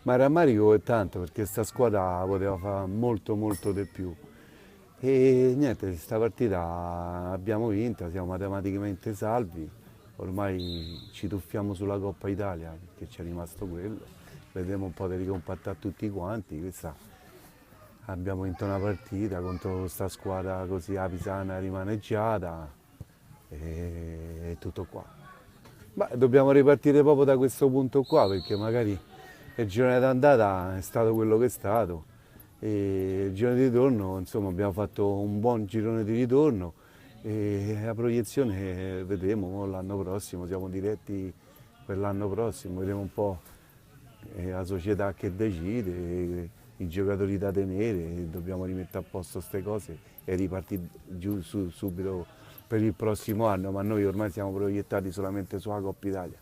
Ma il rammarico è tanto perché sta squadra poteva fare molto molto di più. E niente, questa partita abbiamo vinta, siamo matematicamente salvi, ormai ci tuffiamo sulla Coppa Italia perché ci è rimasto quello, vedremo un po' di ricompattare tutti quanti, abbiamo vinto una partita contro questa squadra così apisana rimaneggiata e tutto qua. Ma dobbiamo ripartire proprio da questo punto qua perché magari il girone d'andata è stato quello che è stato e il girone di ritorno, insomma, abbiamo fatto un buon girone di ritorno e la proiezione vedremo mo l'anno prossimo, siamo diretti per l'anno prossimo, vedremo un po' la società che decide, i giocatori da tenere, e dobbiamo rimettere a posto queste cose e ripartire giù subito per il prossimo anno, ma noi ormai siamo proiettati solamente sulla Coppa Italia.